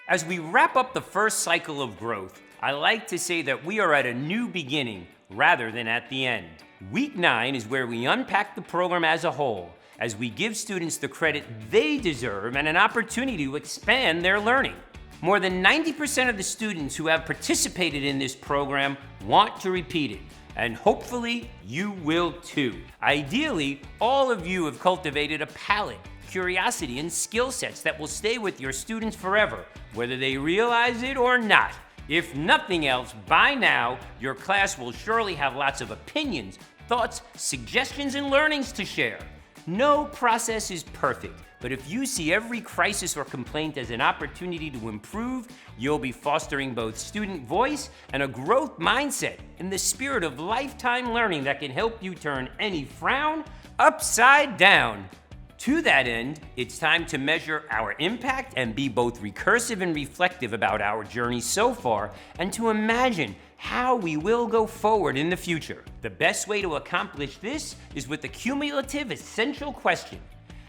As we wrap up the first cycle of growth, I like to say that we are at a new beginning rather than at the end. Week 9 is where we unpack the program as a whole, as we give students the credit they deserve and an opportunity to expand their learning. More than 90% of the students who have participated in this program want to repeat it, and hopefully you will too. Ideally, all of you have cultivated a palate, curiosity, and skill sets that will stay with your students forever, whether they realize it or not. If nothing else, by now, your class will surely have lots of opinions, thoughts, suggestions, and learnings to share. No process is perfect, but if you see every crisis or complaint as an opportunity to improve, you'll be fostering both student voice and a growth mindset in the spirit of lifetime learning that can help you turn any frown upside down. To that end, it's time to measure our impact and be both recursive and reflective about our journey so far, and to imagine how we will go forward in the future. The best way to accomplish this is with the cumulative essential question: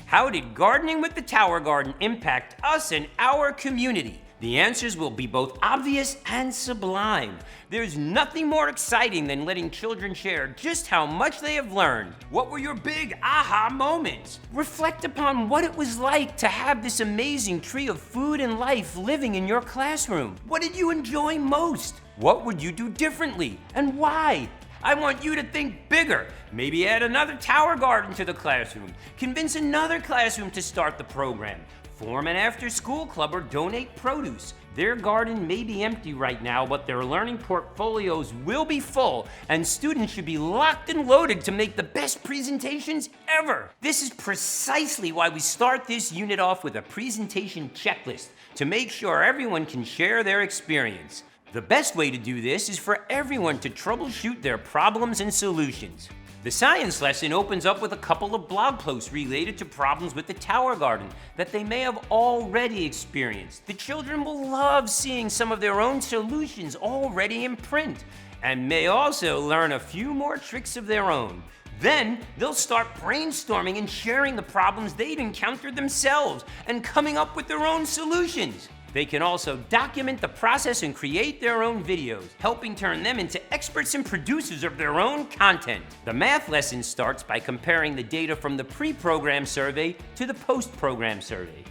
how did gardening with the Tower Garden impact us and our community? The answers will be both obvious and sublime. There's nothing more exciting than letting children share just how much they have learned. What were your big aha moments? Reflect upon what it was like to have this amazing tree of food and life living in your classroom. What did you enjoy most? What would you do differently, and why? I want you to think bigger. Maybe add another Tower Garden to the classroom. Convince another classroom to start the program. Form an after-school club or donate produce. Their garden may be empty right now, but their learning portfolios will be full, and students should be locked and loaded to make the best presentations ever. This is precisely why we start this unit off with a presentation checklist to make sure everyone can share their experience. The best way to do this is for everyone to troubleshoot their problems and solutions. The science lesson opens up with a couple of blog posts related to problems with the Tower Garden that they may have already experienced. The children will love seeing some of their own solutions already in print, and may also learn a few more tricks of their own. Then they'll start brainstorming and sharing the problems they've encountered themselves and coming up with their own solutions. They can also document the process and create their own videos, helping turn them into experts and producers of their own content. The math lesson starts by comparing the data from the pre-program survey to the post-program survey.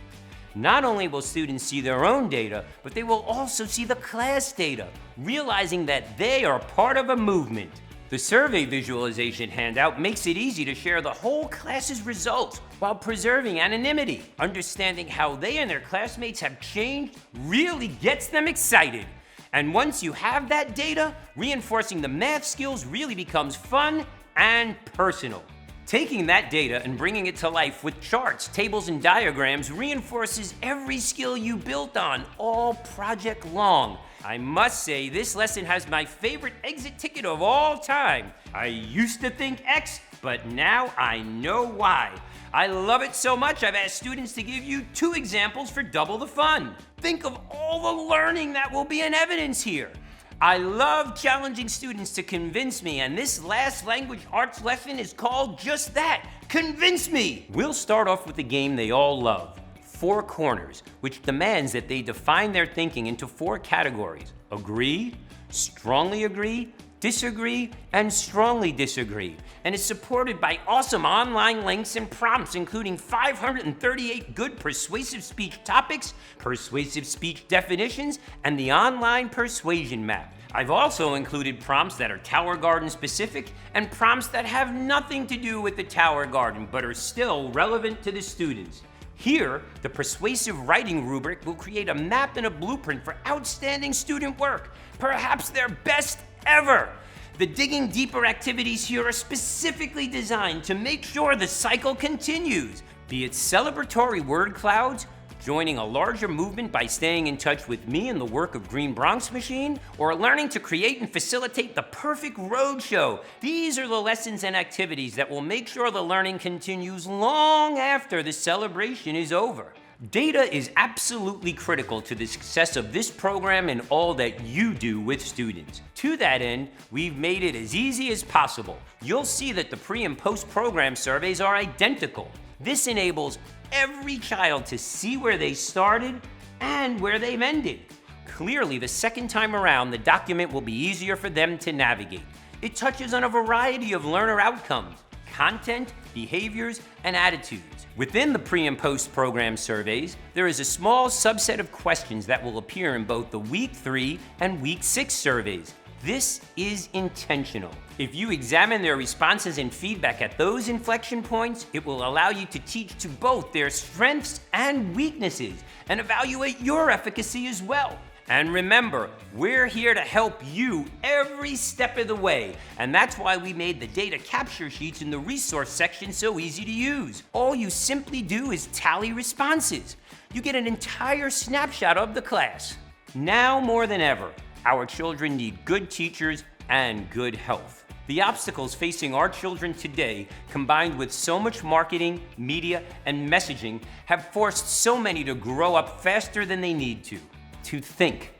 Not only will students see their own data, but they will also see the class data, realizing that they are part of a movement. The survey visualization handout makes it easy to share the whole class's results while preserving anonymity. Understanding how they and their classmates have changed really gets them excited. And once you have that data, reinforcing the math skills really becomes fun and personal. Taking that data and bringing it to life with charts, tables, and diagrams reinforces every skill you built on all project long. I must say, this lesson has my favorite exit ticket of all time. I used to think X, but now I know why. I love it so much, I've asked students to give you 2 examples for double the fun. Think of all the learning that will be in evidence here. I love challenging students to convince me, and this last language arts lesson is called just that, Convince Me. We'll start off with the game they all love, 4 Corners, which demands that they define their thinking into 4 categories: agree, strongly agree, disagree, and strongly disagree, and is supported by awesome online links and prompts, including 538 good persuasive speech topics, persuasive speech definitions, and the online persuasion map. I've also included prompts that are Tower Garden specific and prompts that have nothing to do with the Tower Garden but are still relevant to the students. Here, the persuasive writing rubric will create a map and a blueprint for outstanding student work, perhaps their best ever. The digging deeper activities here are specifically designed to make sure the cycle continues, be it celebratory word clouds, joining a larger movement by staying in touch with me and the work of Green Bronx Machine, or learning to create and facilitate the perfect road show. These are the lessons and activities that will make sure the learning continues long after the celebration is over. Data is absolutely critical to the success of this program and all that you do with students. To that end, we've made it as easy as possible. You'll see that the pre- and post-program surveys are identical. This enables every child to see where they started and where they've ended. Clearly, the second time around, the document will be easier for them to navigate. It touches on a variety of learner outcomes, content, behaviors, and attitudes. Within the pre and post program surveys, there is a small subset of questions that will appear in both the Week 3 and Week 6 surveys. This is intentional. If you examine their responses and feedback at those inflection points, it will allow you to teach to both their strengths and weaknesses and evaluate your efficacy as well. And remember, we're here to help you every step of the way, and that's why we made the data capture sheets in the resource section so easy to use. All you simply do is tally responses. You get an entire snapshot of the class. Now more than ever, our children need good teachers and good health. The obstacles facing our children today, combined with so much marketing, media, and messaging, have forced so many to grow up faster than they need to. To think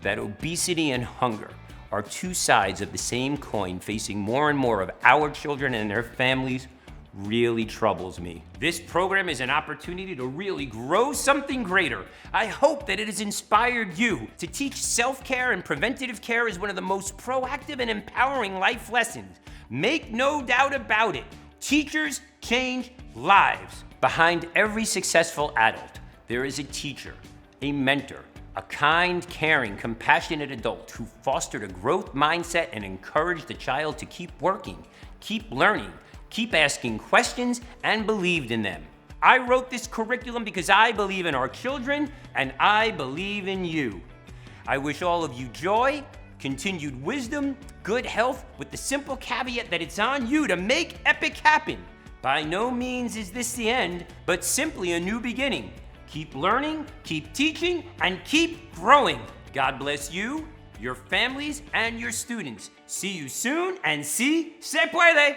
that obesity and hunger are two sides of the same coin facing more and more of our children and their families really troubles me. This program is an opportunity to really grow something greater. I hope that it has inspired you to teach self-care and preventative care as one of the most proactive and empowering life lessons. Make no doubt about it, teachers change lives. Behind every successful adult, there is a teacher, a mentor, a kind, caring, compassionate adult who fostered a growth mindset and encouraged the child to keep working, keep learning, keep asking questions, and believed in them. I wrote this curriculum because I believe in our children and I believe in you. I wish all of you joy, continued wisdom, good health, with the simple caveat that it's on you to make epic happen. By no means is this the end, but simply a new beginning. Keep learning, keep teaching, and keep growing. God bless you, your families, and your students. See you soon, and si se puede.